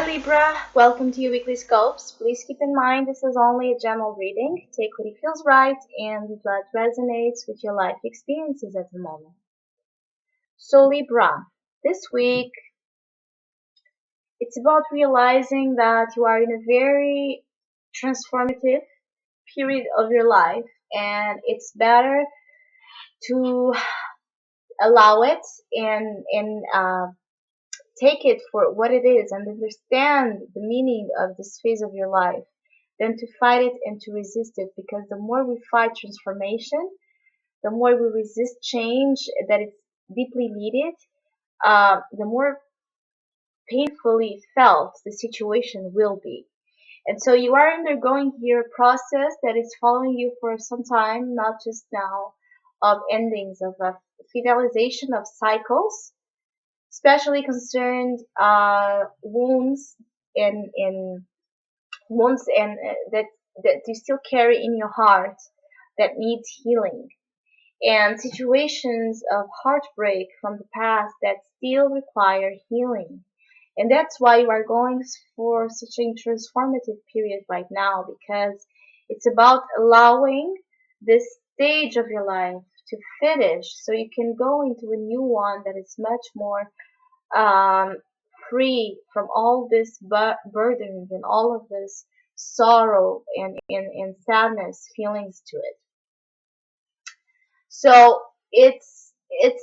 Libra, welcome to your weekly scopes. Please keep in mind this is only a general reading. Take what feels right and what resonates with your life experiences at the moment. So Libra, this week it's about realizing that you are in a very transformative period of your life, and it's better to allow it and take it for what it is and understand the meaning of this phase of your life than to fight it and to resist it, because the more we fight transformation, the more we resist change that is deeply needed, the more painfully felt the situation will be. And so you are undergoing here a process that is following you for some time, not just now, of endings, of a finalization of cycles, especially concerned wounds in wounds and that you still carry in your heart that needs healing, and situations of heartbreak from the past that still require healing. And that's why you are going for such a transformative period right now, because it's about allowing this stage of your life to finish so you can go into a new one that is much more um, free from all this burdens and all of this sorrow and sadness feelings to it. So it's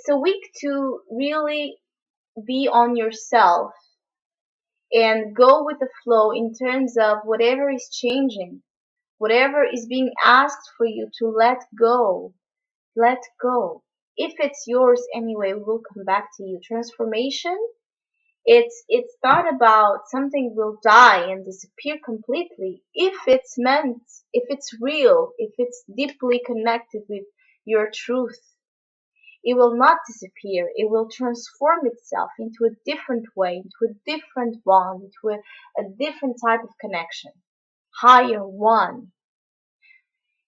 a week to really be on yourself and go with the flow in terms of whatever is changing, whatever is being asked for you to let go. Let go. If it's yours anyway, we will come back to you. Transformation, it's not about something will die and disappear completely. If it's meant, if it's real, if it's deeply connected with your truth, it will not disappear. It will transform itself into a different way, into a different bond, into a different type of connection, higher one.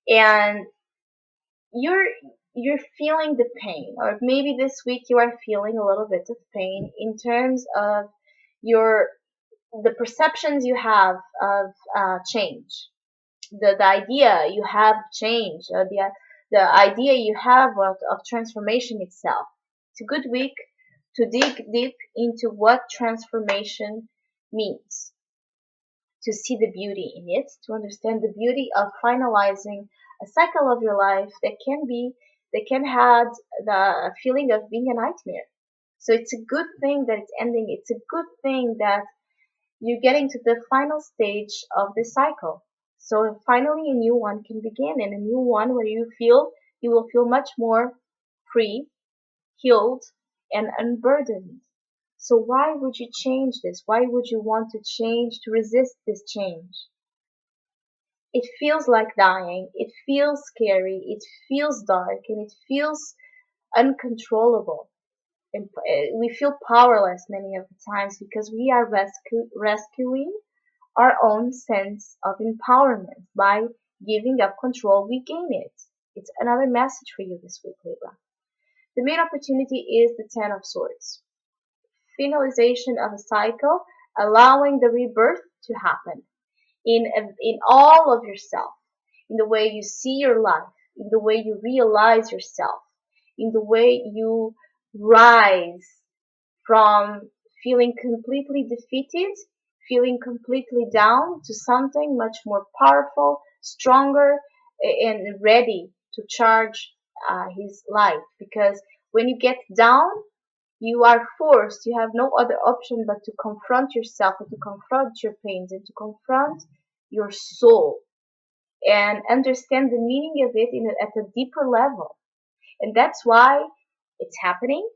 And you're you're feeling the pain, or maybe this week you are feeling a little bit of pain in terms of your the perceptions you have of change, the idea you have change, the idea you have of transformation itself. It's a good week to dig deep into what transformation means, to see the beauty in it, to understand the beauty of finalizing a cycle of your life that can have the feeling of being a nightmare. So it's a good thing that it's ending. It's a good thing that you're getting to the final stage of the cycle. So finally a new one can begin, and a new one where you will feel much more free, healed, and unburdened. So why would you change this? Why would you want to change, to resist this change? It feels like dying. It feels scary. It feels dark, and it feels uncontrollable. And we feel powerless many of the times because we are rescuing our own sense of empowerment. By giving up control, we gain it. It's another message for you this week, Libra. The main opportunity is the Ten of Swords. Finalization of a cycle, allowing the rebirth to happen in all of yourself, in the way you see your life, in the way you realize yourself, in the way you rise from feeling completely defeated, feeling completely down, to something much more powerful, stronger, and ready to charge his light. Because when you get down, you are forced, you have no other option but to confront yourself and to confront your pains and to confront your soul and understand the meaning of it at a deeper level. And that's why it's happening.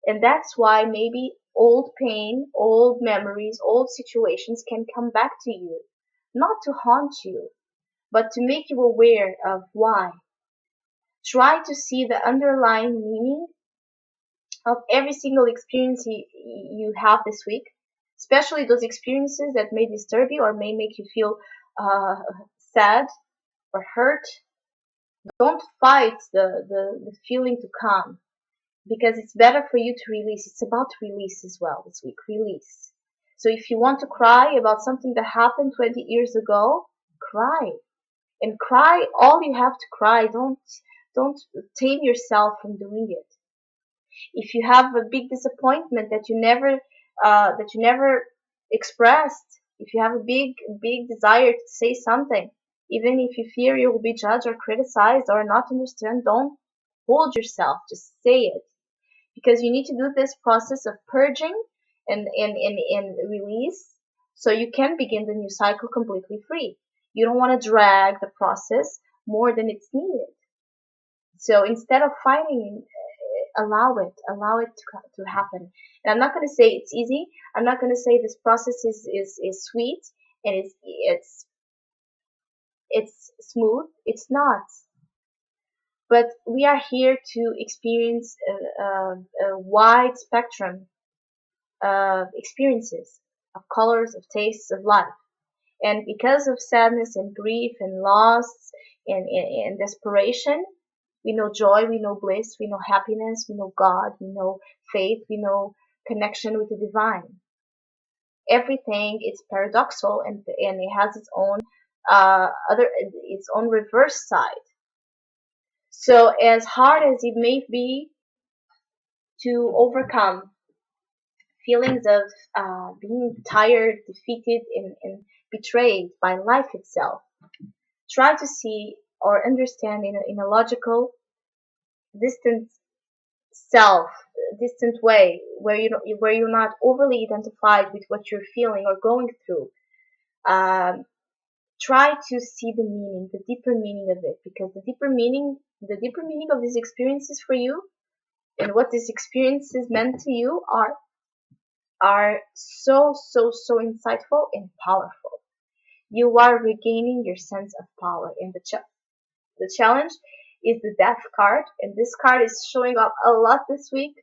And that's why maybe old pain, old memories, old situations can come back to you, not to haunt you, but to make you aware of why. Try to see the underlying meaning of every single experience you have this week, especially those experiences that may disturb you or may make you feel uh, sad or hurt. Don't fight the feeling to come, because it's better for you to release. It's about release as well this week. Release. So if you want to cry about something that happened 20 years ago, cry. And cry all you have to cry. Don't tame yourself from doing it. If you have a big disappointment that you never expressed, if you have a big desire to say something, even if you fear you will be judged or criticized or not understand, don't hold yourself. Just say it, because you need to do this process of purging and release so you can begin the new cycle completely free. You don't want to drag the process more than it's needed. So instead of fighting, allow it to happen. And I'm not going to say it's easy. I'm not going to say this process is sweet and it's smooth. It's not. But we are here to experience a wide spectrum of experiences, of colors, of tastes of life. And because of sadness and grief and loss and desperation, we know joy, we know bliss, we know happiness, we know God, we know faith, we know connection with the divine. Everything is paradoxal, and it has its own its own reverse side. So as hard as it may be to overcome feelings of being tired, defeated, and betrayed by life itself, try to see or understand in a logical, distant self, distant way, where you're not overly identified with what you're feeling or going through. Um, Try to see the meaning, the deeper meaning of it, because the deeper meaning of these experiences for you and what these experiences meant to you are so insightful and powerful. You are regaining your sense of power, and the challenge is the death card, and this card is showing up a lot this week.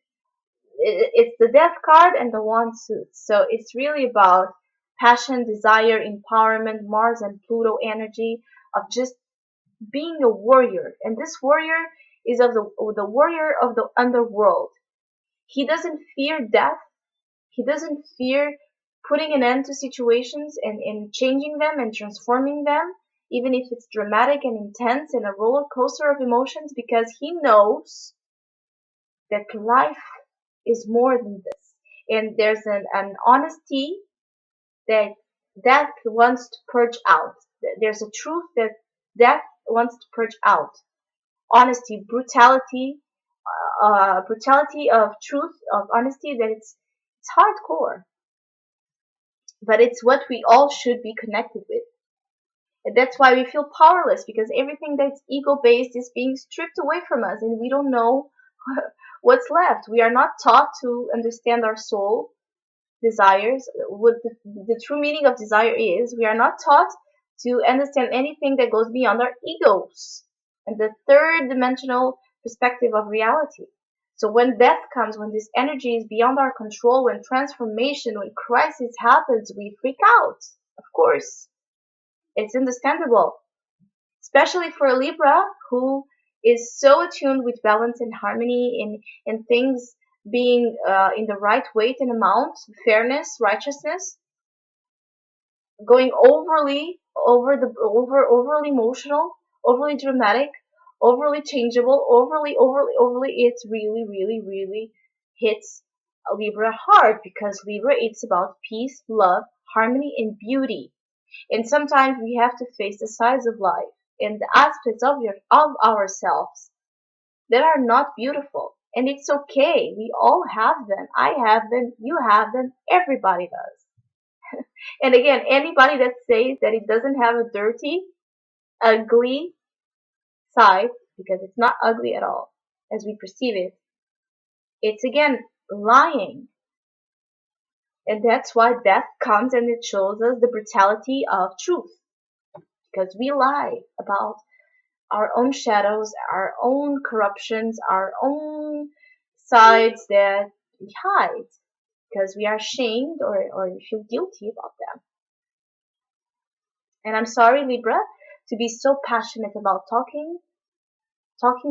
It's the death card and the wand suit. So it's really about passion, desire, empowerment, Mars and Pluto energy of just being a warrior. And this warrior is of the warrior of the underworld. He doesn't fear death. He doesn't fear putting an end to situations and changing them and transforming them, even if it's dramatic and intense and a roller coaster of emotions, because he knows that life is more than this. And there's an honesty that death wants to purge out. There's a truth that death wants to purge out. Honesty, brutality of truth, of honesty, that it's hardcore. But it's what we all should be connected with. And that's why we feel powerless, because everything that's ego based is being stripped away from us and we don't know what's left. We are not taught to understand our soul desires, what the true meaning of desire is. We are not taught to understand anything that goes beyond our egos and the third dimensional perspective of reality. So when death comes, when this energy is beyond our control, when transformation, when crisis happens, we freak out. Of course, it's understandable, especially for a Libra who is so attuned with balance and harmony and things being in the right weight and amount, fairness, righteousness, going overly emotional, overly dramatic, overly changeable, overly, it's really hits a Libra hard, because Libra, it's about peace, love, harmony, and beauty. And sometimes we have to face the sides of life and the aspects of ourselves that are not beautiful. And it's okay. We all have them. I have them. You have them. Everybody does. And again, anybody that says that it doesn't have a dirty, ugly side, because it's not ugly at all as we perceive it, it's again lying. And that's why death comes and it shows us the brutality of truth, because we lie about our own shadows, our own corruptions, our own sides that we hide because we are ashamed or we feel guilty about them. And I'm sorry, Libra, to be so passionate about talking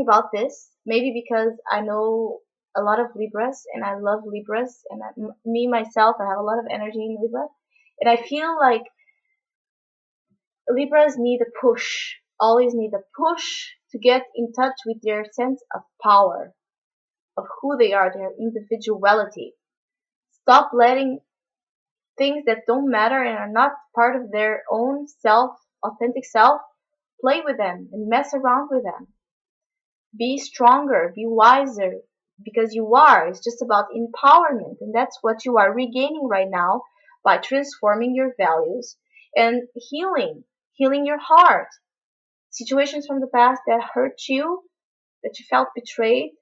about this. Maybe because I know a lot of Libras, and I love Libras, and me myself, I have a lot of energy in Libra, and I feel like Libras need a push, always need a push to get in touch with their sense of power, of who they are, their individuality. Stop letting things that don't matter and are not part of their own self, authentic self, play with them and mess around with them. Be stronger, be wiser, because you are. It's just about empowerment, and that's what you are regaining right now by transforming your values and healing your heart. Situations from the past that hurt you, that you felt betrayed,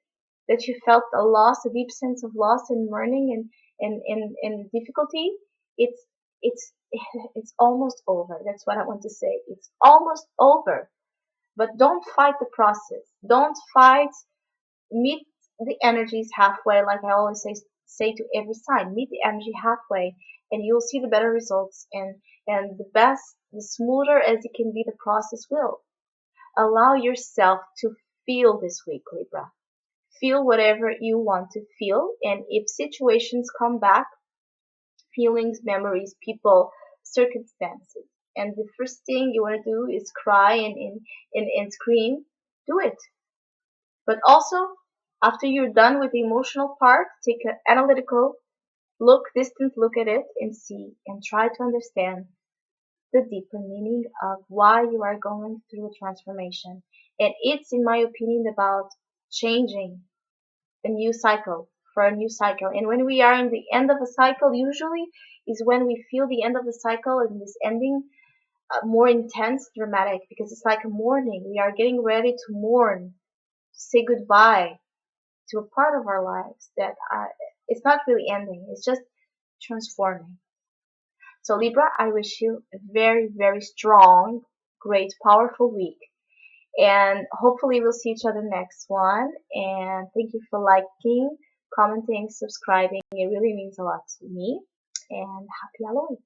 that you felt a loss, a deep sense of loss and mourning and difficulty, it's it's it's almost over. That's what I want to say. It's almost over. But don't fight the process. Don't fight. Meet the energies halfway, like I always say to every sign. Meet the energy halfway, and you'll see the better results. And the best, the smoother as it can be, the process will. Allow yourself to feel this week, Libra. Feel whatever you want to feel, and if situations come back, feelings, memories, people, circumstances, and the first thing you want to do is cry and scream, do it. But also, after you're done with the emotional part, take an analytical look, distant look at it, and see and try to understand the deeper meaning of why you are going through a transformation. And it's, in my opinion, about changing a new cycle, for a new cycle. And when we are in the end of a cycle, usually is when we feel the end of the cycle and this ending more intense, dramatic, because it's like a mourning. We are getting ready to mourn, to say goodbye to a part of our lives that it's not really ending. It's just transforming. So Libra, I wish you a very, very strong, great, powerful week. And hopefully we'll see each other next one. And thank you for liking, commenting, subscribing. It really means a lot to me. And happy Halloween.